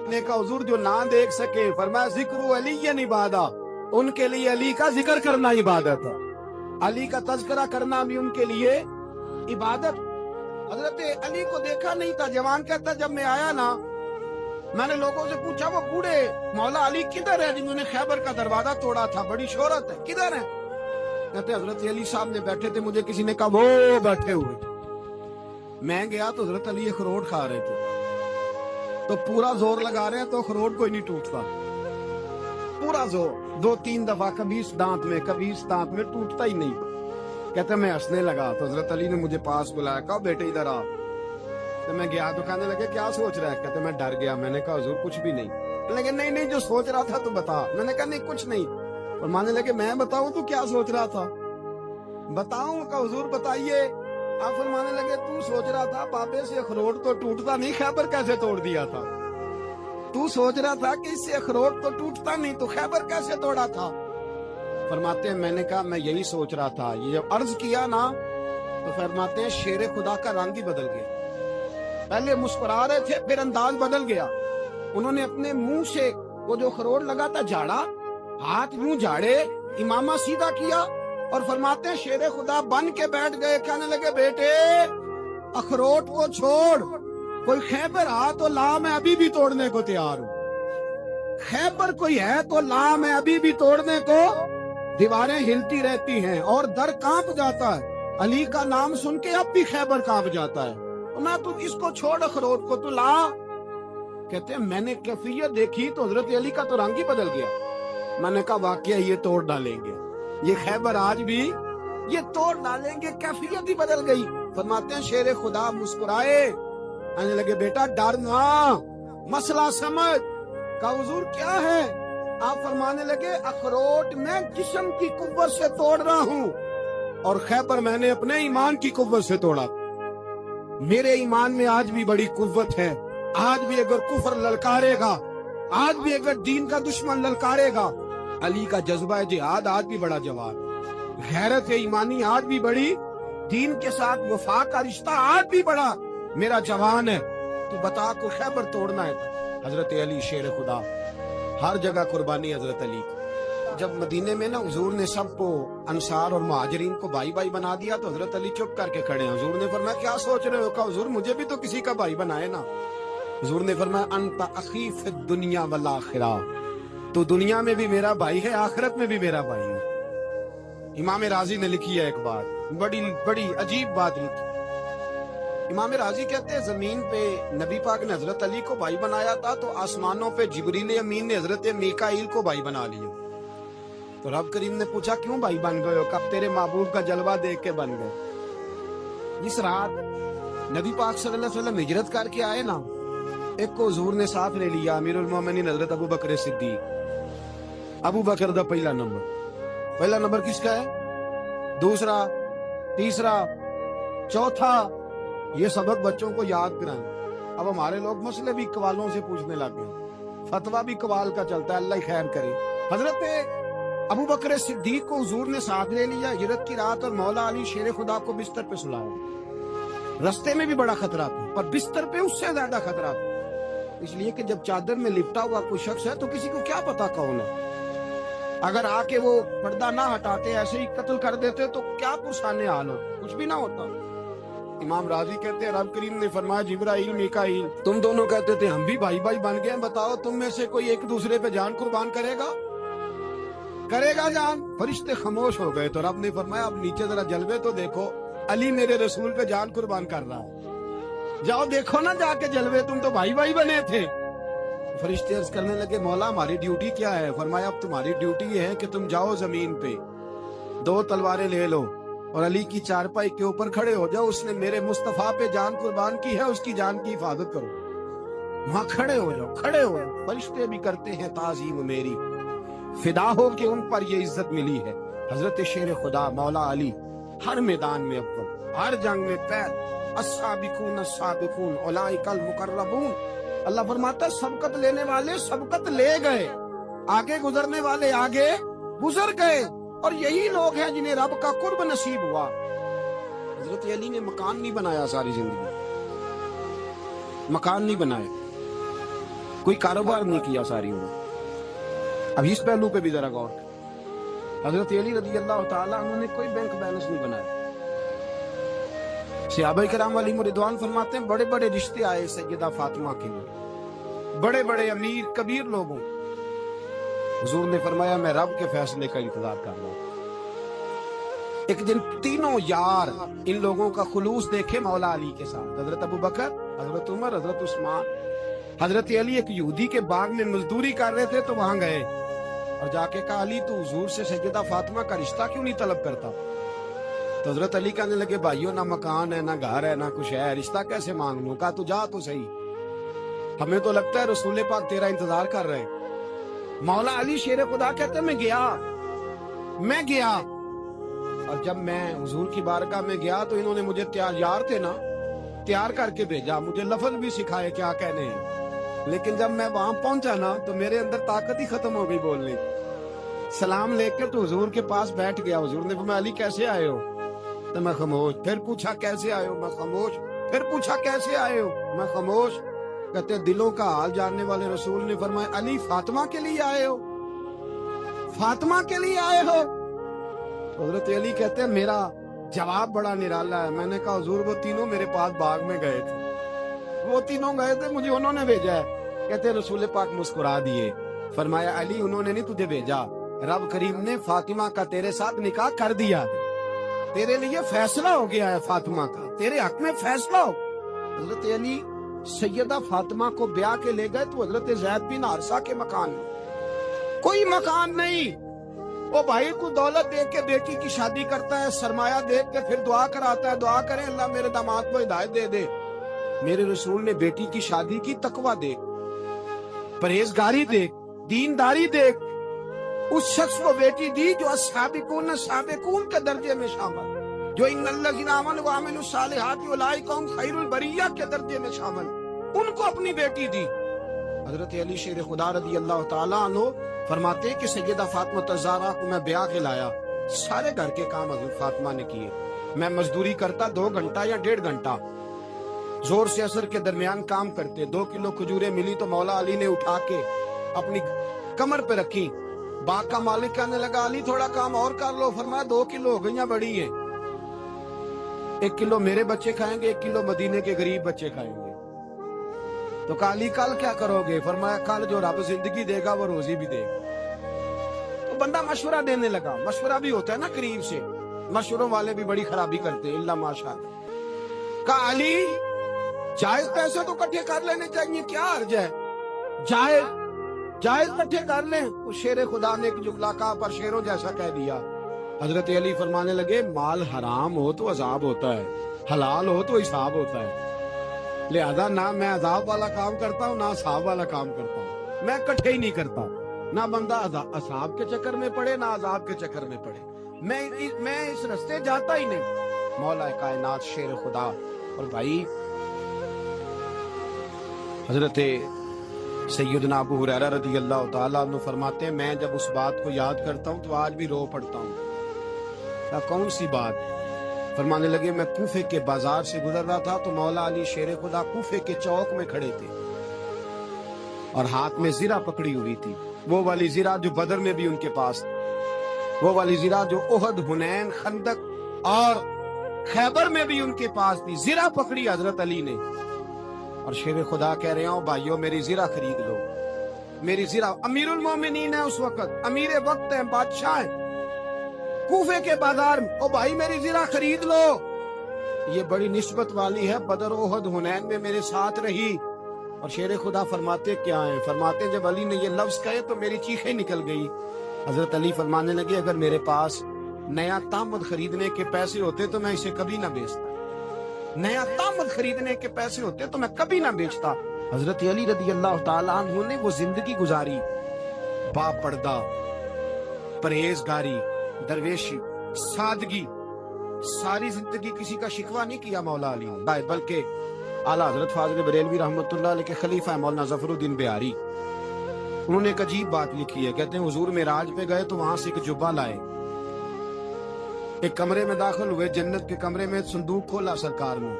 نے کہا حضور جو نہ دیکھ سکے، فرمایا ذکر علی عبادہ، ان کے لیے علی کا ذکر کرنا عبادت ہے، علی کا تذکرہ کرنا بھی ان کے لیے عبادت۔ حضرت علی کو دیکھا نہیں تھا، جوان کہتا جب میں آیا نا میں نے لوگوں سے پوچھا وہ بوڑھے مولا علی کدھر ہے جنہوں نے خیبر کا دروازہ توڑا تھا، بڑی شہرت ہے، کدھر ہے؟ کہتے حضرت علی صاحب نے بیٹھے تھے، مجھے کسی نے کہا وہ بیٹھے ہوئے، میں گیا تو حضرت علی اخروٹ کھا رہے تھے، تو پورا زور لگا رہے ہیں تو اخروٹ کوئی نہیں ٹوٹتا، پورا زور 2-3 دفعہ، کبھی اس دانت میں کبھی اس دانت میں، ٹوٹتا ہی نہیں۔ کہتے میں ہنسنے لگا تو حضرت علی نے مجھے پاس بلایا، کہا بیٹے ادھر آ، تو میں گیا تو کہنے لگے کیا سوچ رہا ہے؟ کہتے میں ڈر گیا، میں نے کہا حضور کچھ بھی نہیں۔ لیکن نہیں جو سوچ رہا تھا تو بتا، میں نے کہا نہیں کچھ نہیں، اور ماننے لگے میں بتاؤں تو کیا سوچ رہا تھا؟ بتاؤں؟ کہ حضور بتائیے۔ آپ فرمانے لگے تو سوچ رہا تھا بابے سے اخروٹ تو ٹوٹتا نہیں، خیبر کیسے توڑ دیا تھا؟ تو سوچ رہا تھا کہ اس سے اخروٹ تو ٹوٹتا نہیں، تو خیبر کیسے توڑا تھا؟ فرماتے ہیں میں نے کہا میں یہی سوچ رہا تھا، یہ جب عرض کیا نا تو فرماتے ہیں شیر خدا کا رنگ ہی بدل گیا، پہلے مسکرا رہے تھے پھر انداز بدل گیا، انہوں نے اپنے منہ سے وہ جو اخروٹ لگا تھا جھاڑا، ہاتھ منہ جھاڑے، امامہ سیدھا کیا، اور فرماتے ہیں شیر خدا بن کے بیٹھ گئے، کہنے لگے بیٹے اخروٹ کو چھوڑ، کوئی خیبر آ تو لا، میں ابھی بھی توڑنے کو تیار ہوں، خیبر کوئی ہے تو لا، میں ابھی بھی توڑنے کو، دیواریں ہلتی رہتی ہیں اور در کانپ جاتا ہے، علی کا نام سن کے اب بھی خیبر کانپ جاتا ہے، نہ تو اس کو چھوڑ اخروٹ کو تو لا۔ کہتے ہیں میں نے کیفیت دیکھی تو حضرت علی کا تو رنگ ہی بدل گیا، میں نے کہا واقعہ یہ توڑ ڈالیں گے، یہ خیبر آج بھی یہ توڑ ڈالیں گے، کیفیت ہی بدل گئی۔ فرماتے ہیں شیر خدا مسکرائے، کہنے لگے بیٹا ڈر نہ، مسئلہ سمجھ۔ کہا حضور کیا ہے؟ آپ فرمانے لگے اخروٹ میں جسم کی قوت سے توڑ رہا ہوں، اور خیبر میں نے اپنے ایمان کی قوت سے توڑا، میرے ایمان میں آج بھی بڑی قوت ہے، آج بھی اگر کفر للکارے گا، آج بھی اگر دین کا دشمن للکارے گا، علی کا جذبہ جہاد آج بھی بڑا جوان، غیرت ایمانی آج بھی بڑی، دین کے ساتھ وفا کا رشتہ آج بھی بڑا میرا جوان ہے، تو بتا کو خیبر توڑنا ہے۔ حضرت علی شیر خدا، ہر جگہ قربانی حضرت علی کی۔ جب مدینے میں نا حضور نے سب کو انصار اور مہاجرین کو بھائی بھائی بنا دیا تو حضرت علی چپ کر کے کھڑے ہیں، حضور نے فرمایا کیا سوچ رہے ہو؟ کہا حضور مجھے بھی تو کسی کا بھائی بنائے نا۔ حضور نے فرمایا انت اخی فی الدنیا والآخرہ، تو دنیا میں بھی میرا بھائی ہے، آخرت میں بھی میرا بھائی ہے۔ امام راضی نے لکھی ہے ایک بات، بڑی عجیب بات لکھی۔ امام راضی کہتے ہیں زمین پہ نبی پاک نے حضرت علی کو بھائی بنایا تھا تو آسمانوں پہ جبریل امین نے حضرت میکائیل کو بھائی بنا لیا، تو رب کریم نے پوچھا کیوں بھائی بن گئے ہو؟ کب تیرے محبوب کا جلوہ دیکھ کے بن گئے۔ اس رات نبی پاک صلی اللہ علیہ وسلم ہجرت کر کے آئے نا، ایک کو حضور نے ساتھ لے لیا، امیر المومنین حضرت ابو بکر صدیق، ابو بکر دا پہلا نمبر کس کا ہے؟ دوسرا، تیسرا، چوتھا، یہ سبق بچوں کو یاد کرائیں۔ اب ہمارے لوگ مسئلے بھی قوالوں سے پوچھنے لگ گئے، فتویٰ بھی قوال کا چلتا ہے، اللہ ہی خیر کرے۔ حضرت ابو بکر صدیق کو حضور نے ساتھ لے لیا ہجرت کی رات، اور مولا علی شیر خدا کو بستر پہ سلایا، رستے میں بھی بڑا خطرہ تھا پر بستر پہ اس سے زیادہ خطرہ تھا، اس لیے کہ جب چادر میں لپٹا ہوا کوئی شخص ہے تو کسی کو کیا پتا کون ہے، اگر آ کے وہ پردہ نہ ہٹاتے ایسے ہی قتل کر دیتے تو کیا پرسانے آنا، کچھ بھی نہ ہوتا۔ امام راضی کہتے ہیں رب کریم نے فرمایا جبرائیل میکائیل تم دونوں کہتے تھے ہم بھی بھائی بھائی بن گئے، بتاؤ تم میں سے کوئی ایک دوسرے پہ جان قربان کرے گا جان؟ فرشتے خاموش ہو گئے تو رب نے فرمایا اب نیچے ذرا جلوے تو دیکھو، علی میرے رسول پہ جان قربان کر رہا ہے، جاؤ دیکھو نا جا کے جلوے، تم تو بھائی بھائی بنے تھے۔ فرشتے عرض کرنے لگے مولا ہماری ڈیوٹی کیا ہے؟ فرمایا اب تمہاری ڈیوٹی یہ ہے کہ تم جاؤ زمین پہ 2 تلواریں لے لو اور علی کی چارپائی کے اوپر کھڑے ہو جاؤ، اس نے میرے مصطفیٰ پہ جان قربان کی ہے، اس کی جان کی حفاظت کرو، وہاں کھڑے ہو جاؤ۔ فرشتے بھی کرتے ہیں تعظیم میری، فدا ہو کہ ان پر یہ عزت ملی ہے۔ حضرت شیر خدا مولا علی ہر میدان میں اول، ہر جنگ میں پیر، السابقون السابقون اولئک المقربون، اللہ فرماتا ہے سبقت لینے والے سبقت لے گئے، آگے گزرنے والے آگے گزر گئے، اور یہی لوگ ہیں جنہیں رب کا قرب نصیب ہوا۔ حضرت علی نے مکان نہیں بنایا، ساری زندگی مکان نہیں بنائے، کوئی کاروبار نہیں کیا ساری عمر. اب اس پہلو پہ بھی ذرا غور کریں. حضرت علی رضی اللہ تعالیٰ عنہ نے کوئی بینک بیلنس نہیں بنایا. صحابہ کرام علیہم رضوان فرماتے ہیں بڑے بڑے رشتے آئے سیدہ فاطمہ کے لیے، بڑے بڑے امیر کبیر لوگوں. حضور نے فرمایا میں رب کے فیصلے کا انتظار کر رہا ہوں. ایک دن تینوں یار ان لوگوں کا خلوص دیکھے مولا علی کے ساتھ، حضرت ابو بکر، حضرت عمر، حضرت عثمان. حضرت علی ایک یہودی کے باغ میں مزدوری کر رہے تھے تو وہاں گئے اور جا کے کہا علی تو حضور سے سیدہ فاطمہ کا رشتہ کیوں نہیں طلب کرتا؟ تو حضرت علی کہنے لگے بھائیوں نہ مکان ہے نہ گھر ہے نہ کچھ ہے، رشتہ کیسے مانگ لوں؟ کہا تو جا تو صحیح، ہمیں تو لگتا ہے رسول پاک تیرا انتظار کر رہے. مولا علی شیر خدا کہتے میں گیا اور جب میں حضور کی بارگاہ میں گیا تو انہوں نے مجھے تیار کر کے بھیجا، مجھے لفظ بھی سکھائے کیا کہنے ہیں. لیکن جب میں وہاں پہنچا نا تو میرے اندر طاقت ہی ختم ہو گئی بولنے. سلام لے کے تو حضور کے پاس بیٹھ گیا. حضور نے فرمایا علی کیسے آئے ہو؟ تو میں خاموش. پھر پوچھا کیسے آئے ہو؟ میں خاموش. پھر پوچھا کیسے آئے ہو؟ میں خاموش. کہتے دلوں کا حال جاننے والے رسول نے فرمایا علی فاطمہ کے لیے آئے ہو؟ فاطمہ کے لیے آئے ہو؟ حضرت علی کہتے ہیں میرا جواب بڑا نرالا ہے. میں نے کہا حضور وہ تینوں میرے پاس باغ میں گئے تھے، وہ تینوں گئے تھے، مجھے انہوں نے بھیجا ہے. کہتے ہیں رسول پاک مسکرا دیے، فرمایا علی انہوں نے نہیں تجھے بھیجا، رب کریم نے فاطمہ کا تیرے ساتھ نکاح کر دیا، تیرے لیے فیصلہ ہو گیا ہے فاطمہ کا، تیرے حق میں فیصلہ ہو. حضرت علی سیدہ فاطمہ کو بیاہ کے لے گئے تو حضرت زید بن حارثہ کے مکان میں کوئی مکان نہیں. وہ بھائی کو دولت دیکھ کے بیٹی کی شادی کرتا ہے، سرمایہ دیکھ کے پھر دعا کراتا ہے، دعا کریں اللہ میرے داماد کو ہدایت دے دے. میرے رسول نے بیٹی کی شادی کی تقوی دیکھ، پرہیزگاری دیکھ، دینداری دیکھ، اس شخص کو بیٹی دی جو سابقون کے درجے میں شامل، جو ان الذین آمنوا وعملوا الصالحات اولئک هم خیر البریہ کے درجے میں شامل، ان کو اپنی بیٹی دی. حضرت علی شیر خدا رضی اللہ تعالیٰ عنہ فرماتے ہیں کہ سیدہ فاطمہ الزہرا کو میں بیاہ کے لایا، سارے گھر کے کام حضرت فاطمہ نے کیے. میں مزدوری کرتا 2 گھنٹہ یا 1.5 گھنٹہ، زور سے اثر کے درمیان کام کرتے. 2 کلو کھجوریں ملی تو مولا علی نے اٹھا کے اپنی کمر پہ رکھی. باغ کا مالک کہنے لگا علی تھوڑا کام اور کر لو. فرمایا 2 کلو ہو گئیاں بڑی ہیں، 1 کلو میرے بچے کھائیں گے، 1 کلو مدینے کے غریب بچے کھائیں گے. تو کہا علی کل کیا کرو گے؟ فرمایا کل جو رب زندگی دے گا وہ روزی بھی دے گا. تو بندہ مشورہ دینے لگا. مشورہ بھی ہوتا ہے نا قریب سے، مشوروں والے بھی بڑی خرابی کرتے ہیں اللہ ماشاءاللہ. کہا علی جائز پیسے تو کٹھے کر لینے چاہیے، کیا حرج ہے، جائز کٹھے کر لیں. اس شیر خدا نے ایک جملہ کہا پر شیروں جیسا کہہ دیا. حضرت علی فرمانے لگے مال حرام ہو تو عذاب ہوتا ہے، حلال ہو تو حساب ہوتا ہے. لہذا نہ میں عذاب والا کام کرتا ہوں نہ حساب والا کام کرتا ہوں، میں کٹھے ہی نہیں کرتا. نہ بندہ عذاب کے چکر میں پڑے نہ عذاب کے چکر میں پڑے، میں اس رستے جاتا ہی نہیں. مولا کائنات شیر خدا. اور بھائی حضرت سیدنا ابو ہریرہ رضی اللہ تعالیٰ عنہ فرماتے ہیں میں جب اس بات کو یاد کرتا ہوں تو آج بھی رو پڑتا ہوں. کون سی بات؟ فرمانے لگے میں کوفے کے بازار سے گزر رہا تھا تو مولا علی شیر خدا کوفے کے چوک میں کھڑے تھے اور ہاتھ میں زرہ پکڑی ہوئی تھی، وہ والی زرہ جو بدر میں بھی ان کے پاس تھی، وہ والی زرہ جو احد، حنین، خندق اور خیبر میں بھی ان کے پاس تھی. زرہ پکڑی حضرت علی نے اور شیر خدا کہہ رہے ہوں بھائیوں میری زرہ خرید لو. میری زرہ، امیر المومنین ہے اس وقت، امیر وقت ہے، بادشاہ ہے، کوفے کے بازار میں، او بھائی میری زرہ خرید لو. یہ بڑی نسبت والی ہے، بدر، احد، حنین میں میرے ساتھ رہی. اور شیر خدا فرماتے کیا ہیں؟ فرماتے جب علی نے یہ لفظ کہے تو میری چیخیں نکل گئی. حضرت علی فرمانے لگے اگر میرے پاس نیا تامد خریدنے کے پیسے ہوتے تو میں اسے کبھی نہ بیچتا، نیا تامد خریدنے کے پیسے ہوتے تو میں کبھی نہ بیچتا. حضرت علی رضی اللہ تعالیٰ عنہ نے وہ زندگی گزاری، با پردہ، پرہیزگاری، درویشی، سادگی، ساری زندگی کسی کا شکوہ نہیں کیا مولا علی نے، بلکہ اعلیٰ حضرت فاضل بریلوی رحمۃ اللہ علیہ کے خلیفہ مولانا ظفر الدین بہاری، انہوں نے ایک عجیب بات لکھی ہے. کہتے ہیں حضور معراج پہ گئے تو وہاں سے ایک جبہ لائے، ایک کمرے میں داخل ہوئے، جنت کے کمرے میں صندوق کھولا سرکار نے،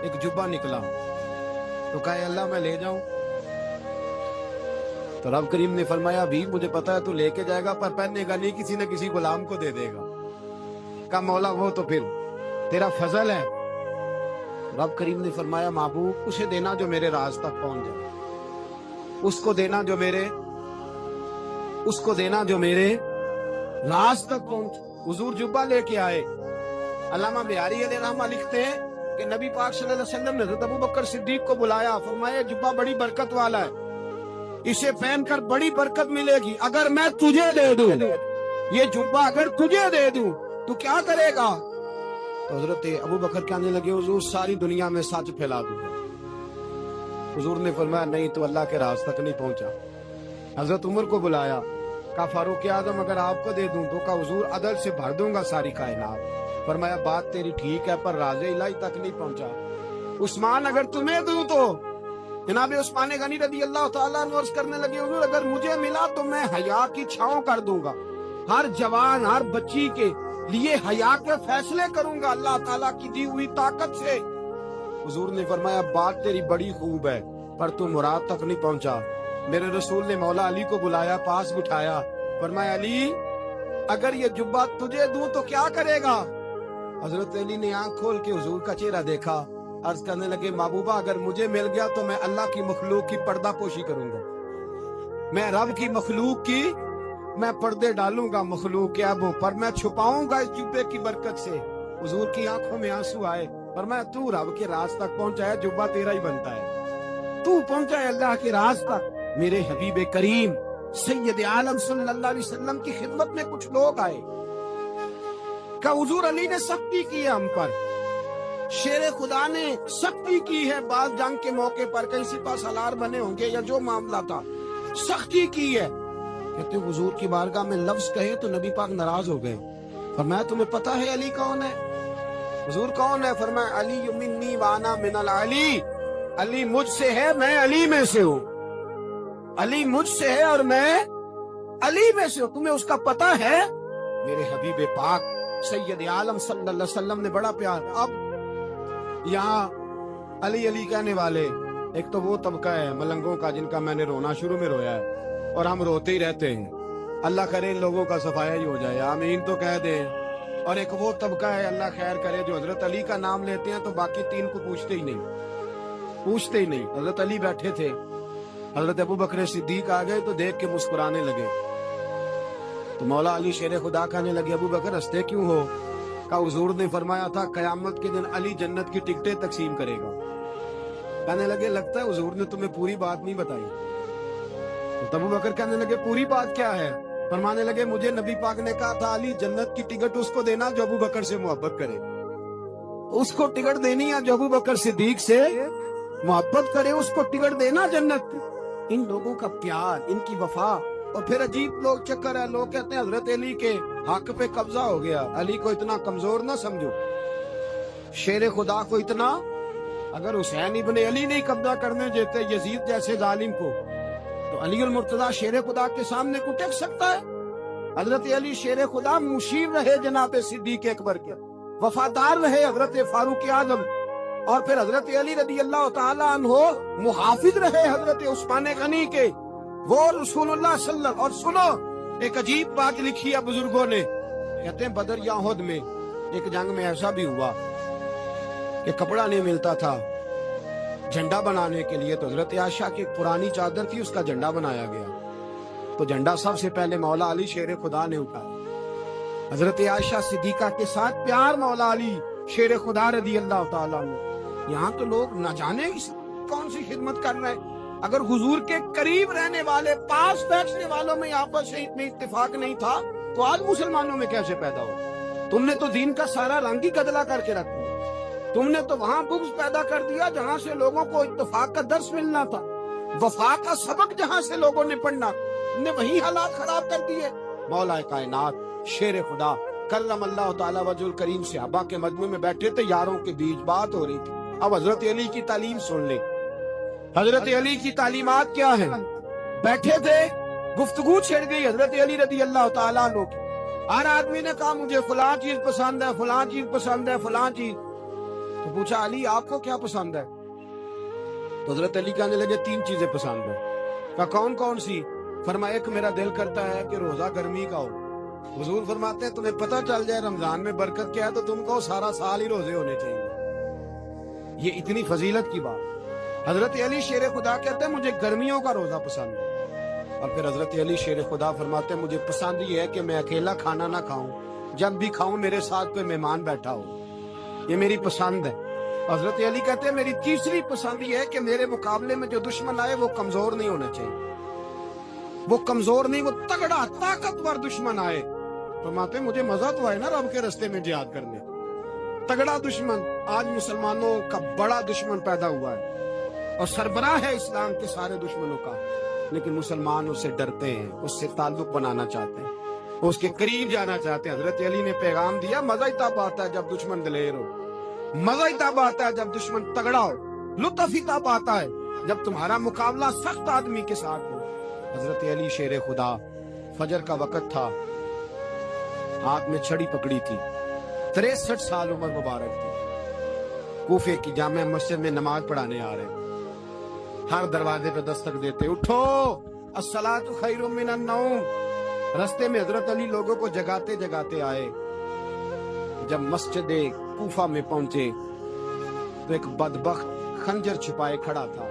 ایک جبہ نکلا تو کہا اللہ میں لے جاؤں. تو رب کریم نے فرمایا بھی مجھے پتا ہے تو لے کے جائے گا پر پہننے گا نہیں، کسی نہ کسی غلام کو دے دے گا۔ کہا مولا وہ تو پھر تیرا فضل ہے۔ رب کریم نے فرمایا محبوب اسے دینا جو میرے راز تک پہنچ جائے، اس کو دینا جو میرے راز تک پہنچ۔ حضور جبہ لے کے آئے۔ علامہ بہاری علیہ رحمہ لکھتے ہیں کہ نبی پاک صلی اللہ علیہ وسلم نے حضرت ابوبکر صدیق کو بلایا، فرمایا جبہ بڑی برکت والا ہے، اسے پہن کر بڑی برکت ملے گی، اگر میں تجھے دے دوں، یہ جبہ اگر تجھے دے دوں تو کیا کرے گا؟ تو حضرت ابوبکر کہنے لگے حضور ساری دنیا میں سچ پھیلا دوں گا۔ حضور نے فرمایا نہیں تو اللہ کے راز تک نہیں پہنچا۔ حضرت عمر کو بلایا، کہا فاروق اعظم اگر آپ کو دے دوں تو کہا حضور عدل سے بھر دوں گا ساری کائنات۔ فرمایا بات تیری ٹھیک ہے پر راز الہی تک نہیں پہنچا۔ عثمان اگر تمہیں دوں تو جناب عثمان غنی رضی اللہ تعالیٰ عنہ عرض کرنے لگے حضور اگر مجھے ملا تو میں حیا کی چھاؤں کر دوں گا، ہر جوان ہر بچی کے لیے حیا کے فیصلے کروں گا اللہ تعالیٰ کی دی ہوئی طاقت سے۔ حضور نے فرمایا بات تیری بڑی خوب ہے پر تو مراد تک نہیں پہنچا۔ میرے رسول نے مولا علی کو بلایا، پاس بٹھایا، فرمایا علی اگر یہ جبہ تجھے دوں تو کیا کرے گا؟ حضرت علی نے آنکھ کھول کے حضور کا چہرہ دیکھا، عرض کرنے لگے محبوبہ اگر مجھے مل گیا تو میں اللہ کی مخلوق کی پردہ پوشی کروں گا، میں رب کی مخلوق کی میں پردے ڈالوں گا مخلوق کے عیبوں پر، میں چھپاؤں گا اس جبے کی برکت سے۔ حضور کی آنکھوں میں آنسو آئے، فرمایا تو رب کے راز تک پہنچا ہے، جبہ تیرا ہی بنتا ہے، تو پہنچا ہے اللہ کے راز تک۔ میرے حبیب کریم سید عالم صلی اللہ علیہ وسلم کی خدمت میں کچھ لوگ آئے، کہ حضور علی نے سختی کی ہے ہم پر، شیر خدا نے سختی کی ہے، بعض جنگ کے موقع پر کہیں سپہ سالار بنے ہوں گے یا جو معاملہ تھا سختی کی ہے۔ کہتے حضور کی بارگاہ میں لفظ کہے تو نبی پاک ناراض ہو گئے۔ فرمایا تمہیں پتا ہے علی کون ہے؟ حضور کون ہے؟ فرمایا علی منی وانا من العلی، علی مجھ سے ہے میں علی میں سے ہوں، علی مجھ سے ہے اور میں علی میں سے ہوں، تمہیں اس کا پتہ ہے؟ میرے حبیب پاک سید عالم صلی اللہ علیہ وسلم نے بڑا پیار۔ اب یہاں علی علی کہنے والے ایک تو وہ طبقہ ہے ملنگوں کا جن کا میں نے رونا شروع میں رویا ہے اور ہم روتے ہی رہتے ہیں، اللہ کرے ان لوگوں کا صفایا ہی ہو جائے، آمین تو کہہ دیں۔ اور ایک وہ طبقہ ہے اللہ خیر کرے جو حضرت علی کا نام لیتے ہیں تو باقی تین کو پوچھتے ہی نہیں۔ حضرت علی بیٹھے تھے، حضرت ابوبکر صدیق آ گئے تو دیکھ کے مسکرانے لگے، تو مولا علی شیر خدا کہنے لگے ابوبکر ہنستے کیوں ہو؟ کہ حضور نے فرمایا تھا قیامت کے دن علی جنت کی ٹکٹیں تقسیم کرے گا۔ کہنے لگے لگتا ہے حضور نے تمہیں پوری بات نہیں بتائی۔ تو ابوبکر کہنے لگے پوری بات کیا ہے؟ فرمانے لگے مجھے نبی پاک نے کہا تھا علی جنت کی ٹکٹ اس کو دینا جو ابوبکر سے محبت کرے، اس کو ٹکٹ دینی ہے جو ابوبکر صدیق سے محبت کرے، اس کو ٹکٹ دینا جنت کی۔ ان لوگوں کا پیار، ان کی وفا۔ اور پھر عجیب لوگ چکر ہے، لوگ کہتے ہیں حضرت علی کے حق پہ قبضہ ہو گیا، علی کو اتنا کمزور نہ سمجھو، شیر خدا کو اتنا، اگر حسین ابن علی نہیں قبضہ کرنے دیتے یزید جیسے ظالم کو تو علی المرتضیٰ شیر خدا کے سامنے کو ٹک سکتا ہے؟ حضرت علی شیر خدا مشیر رہے جناب صدیق اکبر کے، وفادار رہے حضرت فاروق اعظم، اور پھر حضرت علی رضی اللہ تعالیٰ عنہ محافظ رہے حضرت عثمان غنی کے، وہ رسول اللہ صلی اللہ۔ اور سنو ایک عجیب بات لکھی ہے بزرگوں نے، کہتے ہیں بدر یا احد میں ایک جنگ میں ایسا بھی ہوا کہ کپڑا نہیں ملتا تھا جھنڈا بنانے کے لیے، تو حضرت عائشہ کی ایک پرانی چادر تھی، اس کا جھنڈا بنایا گیا، تو جھنڈا سب سے پہلے مولا علی شیر خدا نے اٹھایا۔ حضرت عائشہ صدیقہ کے ساتھ پیار مولا علی شیر خدا رضی اللہ تعالیٰ عنہ۔ یہاں تو لوگ نہ جانے کون سی خدمت کر رہے ہیں، اگر حضور کے قریب رہنے والے پاس بیٹھنے والوں میں آپس میں اتفاق نہیں تھا تو آج مسلمانوں میں کیسے پیدا ہو؟ تم نے تو دین کا سارا رنگ ہی گدلا کر کے رکھ دیا، تم نے تو وہاں بغض پیدا کر دیا جہاں سے لوگوں کو اتفاق کا درس ملنا تھا، وفا کا سبق جہاں سے لوگوں نے پڑھنا، تم نے وہی حالات خراب کر دیے۔ مولا کائنات شیر خدا کرم اللہ تعالیٰ وجہ الکریم صحابہ کے مجمع میں بیٹھے تھے، یاروں کے بیچ بات ہو رہی تھی۔ اب حضرت علی کی تعلیم سن لیں، حضرت علی کی تعلیمات کیا ہیں؟ بیٹھے تھے، گفتگو چھڑ گئی حضرت علی رضی اللہ تعالیٰ عنہ کی، ہر آدمی نے کہا مجھے فلاں چیز پسند ہے، فلاں چیز پسند ہے، فلاں چیز۔ تو پوچھا علی آپ کو کیا پسند ہے؟ تو حضرت علی کہنے لگے 3 چیزیں پسند ہے۔ کہا کون کون سی؟ فرمایا کہ میرا دل کرتا ہے کہ روزہ گرمی کا ہو. حضور فرماتے ہیں تمہیں پتہ چل جائے رمضان میں برکت کیا ہے تو تم کو سارا سال ہی روزے ہونے چاہیے. یہ اتنی فضیلت کی بات. حضرت علی شیر خدا کہتے ہیں مجھے گرمیوں کا روزہ پسند ہے. اور پھر حضرت علی شیر خدا فرماتے ہیں مجھے پسند یہ ہے کہ میں اکیلا کھانا نہ کھاؤں, جب بھی کھاؤں میرے ساتھ کوئی مہمان بیٹھا ہو. یہ میری پسند ہے. حضرت علی کہتے ہیں میری تیسری پسند یہ ہے کہ میرے مقابلے میں جو دشمن آئے وہ کمزور نہیں ہونا چاہیے. وہ کمزور نہیں, وہ تگڑا طاقتور دشمن آئے. فرماتے ہیں مجھے مزہ تو آئے نا رب کے راستے میں جہاد کرنے. تگڑا دشمن. آج مسلمانوں کا بڑا دشمن پیدا ہوا ہے اور سربراہ ہے اسلام کے سارے دشمنوں کا, لیکن مسلمان اس سے ڈرتے ہیں, اس سے تعلق بنانا چاہتے ہیں, اس کے قریب جانا چاہتے ہیں. حضرت علی نے پیغام دیا مزہ ہی تب آتا ہے جب دشمن دلیر ہو, مزہ ہی تب آتا ہے جب دشمن تگڑا ہو, لطف ہی تب آتا ہے جب تمہارا مقابلہ سخت آدمی کے ساتھ ہو. حضرت علی شیر خدا, فجر کا وقت تھا, ہاتھ میں چھڑی پکڑی تھی, 63 سال عمر مبارک تھی. کوفے کی جامع مسجد میں نماز پڑھانے آ رہے. ہر دروازے پہ دستک دیتے, اٹھو الصلاۃ خیر من النوم. رستے میں حضرت علی لوگوں کو جگاتے جگاتے آئے. جب مسجد کوفہ میں پہنچے تو ایک بدبخت خنجر چھپائے کھڑا تھا.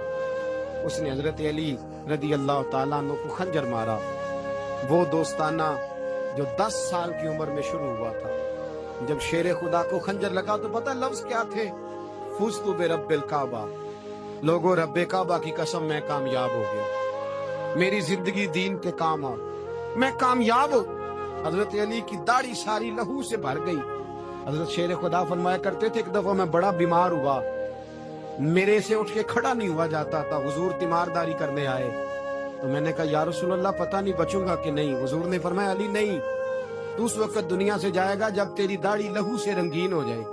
اس نے حضرت علی رضی اللہ تعالیٰ عنہ کو خنجر مارا. وہ دوستانہ جو 10 سال کی عمر میں شروع ہوا تھا. جب شیر خدا کو خنجر لگا تو پتہ لفظ کیا تھے؟ فزت برب الکعبہ. لوگوں رب کعبہ کی قسم میں کامیاب ہو گیا, میری زندگی دین کے کام آ, میں کامیاب ہوں. حضرت علی کی داڑھی ساری لہو سے بھر گئی. حضرت شیر خدا فرمایا کرتے تھے ایک دفعہ میں بڑا بیمار ہوا, میرے سے اٹھ کے کھڑا نہیں ہوا جاتا تھا. حضور تیمارداری کرنے آئے تو میں نے کہا یا رسول اللہ پتہ نہیں بچوں گا کہ نہیں. حضور نے فرمایا علی نہیں, تو اس وقت دنیا سے جائے گا جب تیری داڑھی لہو سے رنگین ہو جائے.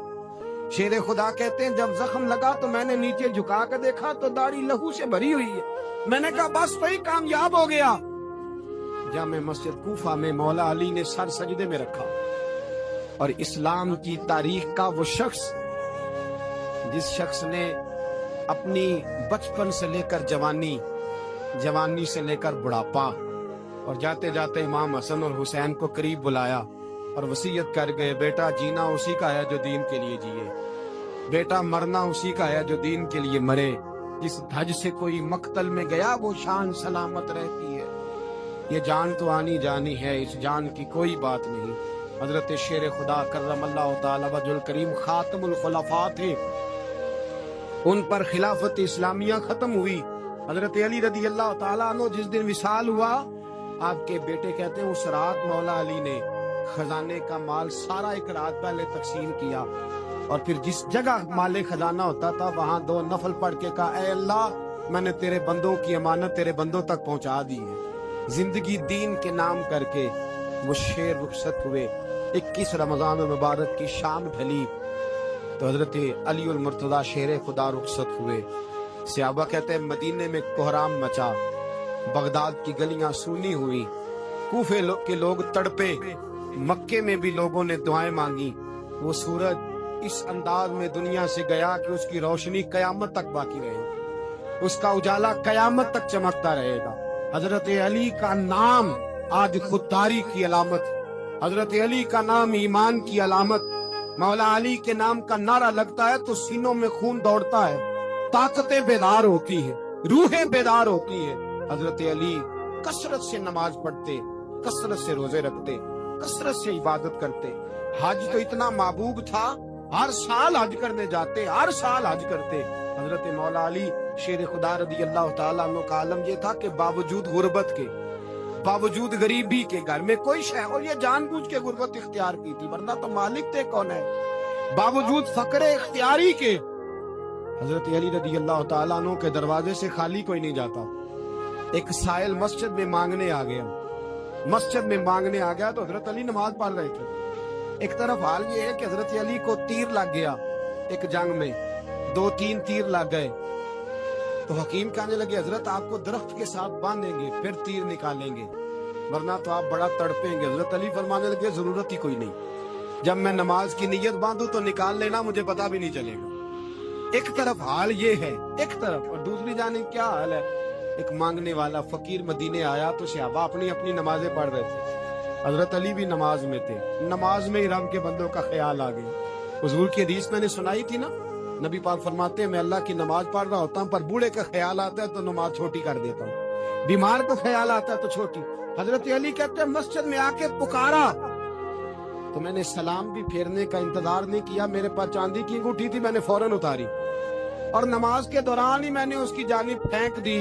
شیر خدا کہتے ہیں جب زخم لگا تو میں نے نیچے جھکا کر دیکھا تو داڑھی لہو سے بھری ہوئی ہے. میں نے کہا بس وہی کامیاب ہو گیا. جامع مسجد کوفہ میں مولا علی نے سر سجدے میں رکھا اور اسلام کی تاریخ کا وہ شخص جس شخص نے اپنی بچپن سے لے کر جوانی, جوانی سے لے کر بڑھاپا اور جاتے جاتے امام حسن اور حسین کو قریب بلایا اور وصیت کر گئے بیٹا جینا اسی کا ہے جو دین کے لیے جیے, بیٹا مرنا اسی کا ہے جو دین کے لیے مرے. جس دھج سے کوئی مقتل میں گیا وہ شان سلامت رہتی ہے. یہ جان تو آنی جانی ہے, اس جان کی کوئی بات نہیں. حضرت شیر خدا کرم اللہ تعالی وجہ الکریم خاتم الخلفاء تھے, ان پر خلافت اسلامیہ ختم ہوئی. حضرت علی رضی اللہ تعالیٰ عنہ جس دن وصال ہوا, آپ کے بیٹے کہتے ہیں اس رات مولا علی نے خزانے کا مال سارا ایک رات پہلے تقسیم کیا اور پھر جس جگہ مال خزانہ ہوتا تھا وہاں 2 نفل پڑھ کے کہا اے اللہ میں نے تیرے بندوں کی امانت تیرے بندوں تک پہنچا دی ہے. زندگی دین کے نام کر کے وہ شیر رخصت ہوئے. 21 رمضان المبارک کی شام ڈھلی تو حضرت علی المرتضیٰ شیر خدا رخصت ہوئے. صحابہ کہتے ہیں مدینے میں کوہرام مچا, بغداد کی گلیاں سونی ہوئی, کوفے کے لوگ تڑپے, مکے میں بھی لوگوں نے دعائیں مانگی. وہ سورج اس انداز میں دنیا سے گیا کہ اس کی روشنی قیامت تک باقی رہے گی, اس کا اجالا قیامت تک چمکتا رہے گا. حضرت علی کا نام آج خودداری کی علامت, حضرت علی کا نام ایمان کی علامت. مولا علی کے نام کا نعرہ لگتا ہے تو سینوں میں خون دوڑتا ہے, طاقتیں بیدار ہوتی ہیں, روحیں بیدار ہوتی ہیں. حضرت علی کثرت سے نماز پڑھتے, کثرت سے روزے رکھتے, کثرت سے عبادت کرتے. حج تو اتنا محبوب تھا, ہر سال حج کرنے جاتے, ہر سال حج کرتے. حضرت مولا علی شیر خدا رضی اللہ تعالیٰ عنہ کا عالم یہ تھا کہ باوجود غربت کے, باوجود غریبی کے, گھر میں کوئی شے, اور یہ جان بوجھ کے غربت اختیار کی تھی ورنہ تو مالک تھے کون ہے, باوجود فقر اختیاری کے حضرت علی رضی اللہ تعالیٰ عنہ کے دروازے سے خالی کوئی نہیں جاتا. ایک سائل مسجد میں مانگنے آ گیا, مسجد میں مانگنے آ گیا تو حضرت علی نماز پڑھ رہے تھے. ایک طرف حال یہ ہے کہ حضرت علی کو تیر لگ گیا ایک جنگ میں, 2-3 تیر لگ گئے تو حکیم کہنے لگے حضرت آپ کو درخت کے ساتھ باندھیں گے پھر تیر نکالیں گے ورنہ تو آپ بڑا تڑپیں گے. حضرت علی فرمانے لگے ضرورت ہی کوئی نہیں, جب میں نماز کی نیت باندھوں تو نکال لینا, مجھے پتا بھی نہیں چلے گا. ایک طرف حال یہ ہے, ایک طرف, اور دوسری جانب کیا حال ہے, ایک مانگنے والا فقیر مدینے آیا تو صحابہ اپنی اپنی نمازیں پڑھ رہے تھے، حضرت علی بھی نماز میں تھے، نماز میں ہی رب کے بندوں کا خیال آ گیا۔ حضور کی حدیث میں نے سنائی تھی نا، نبی پاک فرماتے ہیں میں اللہ کی نماز پڑھ رہا ہوتا ہوں پر بوڑھے کا خیال آتا ہے تو نماز چھوٹی کر دیتا ہوں، بیمار کا خیال آتا ہے تو چھوٹی۔ حضرت علی کہتے ہیں مسجد میں آ کے پکارا تو میں نے سلام بھی پھیرنے کا انتظار نہیں کیا، میرے پاس چاندی کی انگوٹھی تھی، میں نے فوراً اتاری اور نماز کے دوران ہی میں نے اس کی جانب پھینک دی۔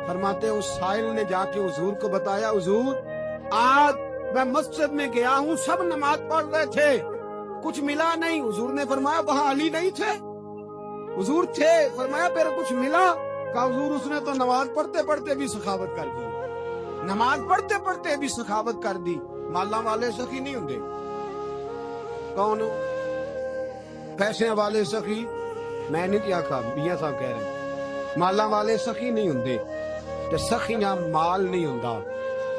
فرماتے اس سائل نے جا کے حضور کو بتایا، حضور آج میں مسجد میں گیا ہوں، سب نماز پڑھ رہے تھے، کچھ ملا نہیں۔ حضور نے فرمایا وہاں علی نہیں تھے؟ حضور تھے۔ فرمایا پھر کچھ ملا؟ کہا حضور اس نے تو نماز پڑھتے پڑھتے بھی سخاوت کر دی، نماز پڑھتے پڑھتے بھی سخاوت کر دی۔ مالاں والے سخی نہیں ہوندے؟ کون پیسے والے سخی؟ میں نہیں کیا کہا، میاں صاحب کہہ رہے ہیں مالاں والے سخی نہیں ہوندے، تے سخیاں مال نہیں ہوندا،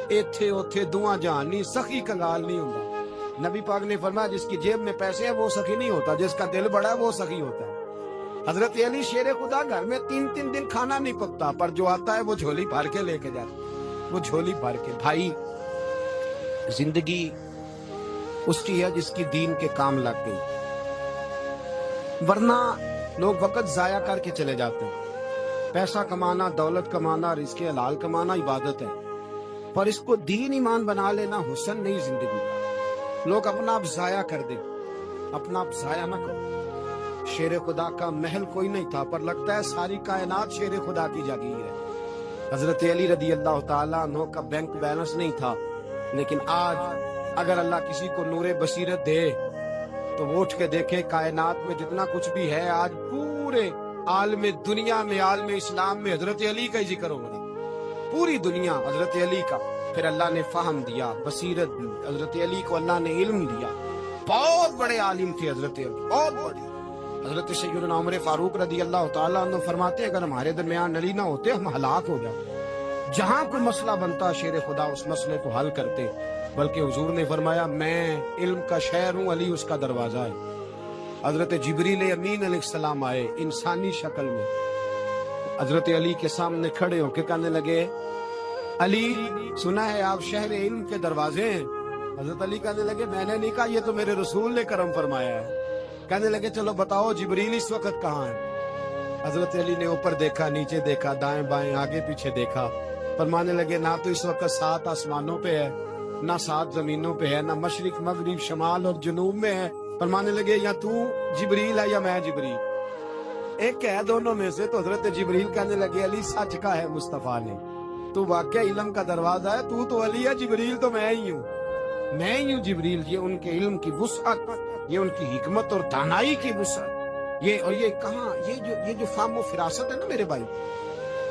ایتھے اوتھے دعاں جہان نہیں، سخی کنگال نہیں ہوندا۔ نبی پاک نے فرمایا جس کی جیب میں پیسے ہیں وہ سخی نہیں ہوتا، جس کا دل بڑا ہے وہ سخی ہوتا ہے۔ حضرت علی شیر خدا گھر میں 3 دن کھانا نہیں پکتا پر جو آتا ہے وہ جھولی بھر کے لے کے جاتا ہے، وہ جھولی بھر کے۔ بھائی زندگی اس کی ہے جس کی دین کے کام لگ گئی، ورنہ لوگ وقت ضائع کر کے چلے جاتے ہیں۔ پیسہ کمانا، دولت کمانا، رزق حلال کمانا عبادت ہے، پر اس کو دین ایمان بنا لینا حسن نہیں زندگی کا۔ لوگ اپنا آپ ضائع کر دیں، اپنا آپ ضائع نہ کرو۔ شیر خدا کا محل کوئی نہیں تھا پر لگتا ہے ساری کائنات شیر خدا کی جاگیر ہے۔ حضرت علی رضی اللہ تعالیٰ عنہ کا بینک بیلنس نہیں تھا، لیکن آج اگر اللہ کسی کو نور بصیرت دے تو وہ اٹھ کے دیکھے کائنات میں جتنا کچھ بھی ہے آج پورے عالم دنیا میں، عالم اسلام میں حضرت علی کا ہی ذکر ہو رہا، پوری دنیا حضرت علی کا۔ پھر اللہ نے فہم دیا، بصیرت دی، حضرت علی کو اللہ نے علم دیا، بہت بڑے عالم تھے حضرت علی، بہت بڑے۔ حضرت سیدنا عمر فاروق رضی اللہ تعالیٰ عنہ فرماتے ہیں اگر ہمارے درمیان علی نہ ہوتے ہم ہلاک ہو جاتے، جہاں کوئی مسئلہ بنتا شیر خدا اس مسئلے کو حل کرتے، بلکہ حضور نے فرمایا میں علم کا شہر ہوں، علی اس کا دروازہ ہے۔ حضرت جبریل امین علیہ السلام آئے انسانی شکل میں، حضرت علی کے سامنے کھڑے ہو کے کہنے لگے علی سنا ہے آپ شہر علم کے دروازے ہیں؟ حضرت علی کہنے لگے میں نے نہیں کہا، یہ تو میرے رسول نے کرم فرمایا ہے۔ کہنے لگے چلو بتاؤ جبریل اس وقت کہاں ہے؟ حضرت علی نے اوپر دیکھا، نیچے دیکھا، دائیں بائیں آگے پیچھے دیکھا، فرمانے لگے نہ تو اس وقت 7 آسمانوں پہ ہے، نہ 7 زمینوں پہ ہے، نہ مشرق مغرب شمال اور جنوب میں ہے۔ فرمانے لگے یا تو جبریل ہے یا میں جبریل، ایک ہے دونوں میں سے۔ تو حضرت جبریل کہنے لگے علی سچ کا ہے مصطفیٰ نے، تو واقعہ علم کا دروازہ ہے، تو علی ہے، جبریل تو میں ہی ہوں، میں ہی ہوں جبریل۔ یہ ان کے علم کی وسعت، یہ ان کی حکمت اور دانائی کی وسعت، یہ کہاں یہ جو فہم و فراست ہے نا میرے بھائی،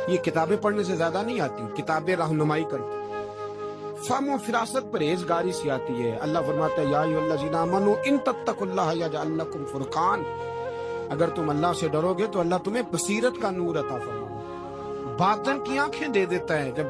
یہ کتابیں پڑھنے سے زیادہ نہیں آتی، کتابیں رہنمائی کرتی، فہم و فراست پرہیزگاری سے آتی ہے۔ اللہ فرماتا ہے یا ایھا الذین آمنوا ان تتقوا اللہ یجعل لکم فرقان، اگر تم اللہ سے ڈرو گے تو اللہ تمہیں بصیرت کا نور عطا فرمائے گا، باطن کی آنکھیں دے دیتا ہے۔ جب